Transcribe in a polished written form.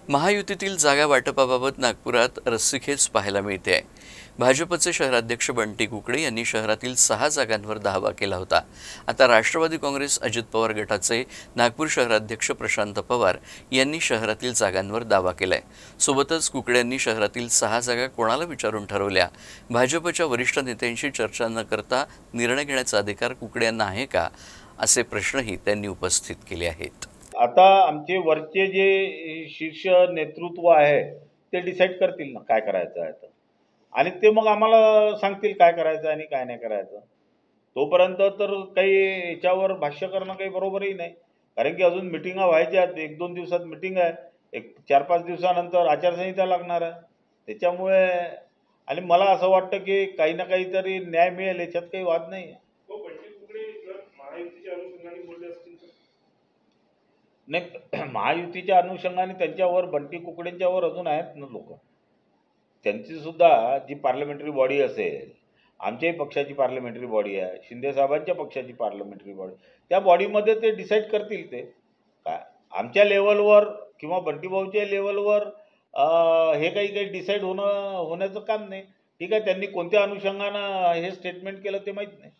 महायुतीतील जागा वाटपाबाबत नागपुरात रस्सीखेच पाहायला मिळते आहे। भाजपचे शहराध्यक्ष बंटी कुकडे यांनी शहरातील 6 जागांवर दावा केला होता। आता राष्ट्रवादी काँग्रेस अजित पवार गटाचे नागपूर शहराध्यक्ष प्रशांत पवार यांनी शहरातील जागांवर दावा केलाय। सोबतच कुकडे यांनी शहरातील 6 जागा कोणाला विचारून ठरवल्या, भाजपच्या वरिष्ठ नेत्यांशी चर्चा न करता निर्णय घेण्याचा अधिकार कुकडे यांना आहे का, असे प्रश्नही त्यांनी उपस्थित केले आहेत। आता आमचे वरचे जे शीर्ष नेतृत्व आहे ते डिसाईड करतील ना काय करायचं आहे, आणि ते मग आम्हाला सांगतील काय करायचं आणि काय नाही करायचं। तोपर्यंत तर काही याच्यावर भाष्य करणं काही बरोबरही नाही, कारण की अजून मिटिंगा व्हायच्या आहेत। 1-2 दिवसात मिटिंग आहे, एक 4-5 दिवसानंतर आचारसंहिता लागणार आहे। त्याच्यामुळे आणि मला असं वाटतं की काही ना काहीतरी न्याय मिळेल, याच्यात काही वाद नाही। नाही, महायुतीच्या अनुषंगाने त्यांच्यावर बंटी कुकडेंच्यावर अजून आहेत ना लोक, त्यांची सुद्धा जी पार्लमेंटरी बॉडी असेल, आमच्याही पक्षाची पार्लमेंटरी बॉडी आहे, शिंदे साहेबांच्या पक्षाची पार्लमेंटरी बॉडी, त्या बॉडीमध्ये ते डिसाईड करतील। ते काय आमच्या लेवलवर किंवा बंटी भाऊच्या लेवलवर हे काही डिसाईड होण्याचं काम नाही। ठीक आहे, त्यांनी कोणत्या अनुषंगानं हे स्टेटमेंट केलं ते माहीत नाही।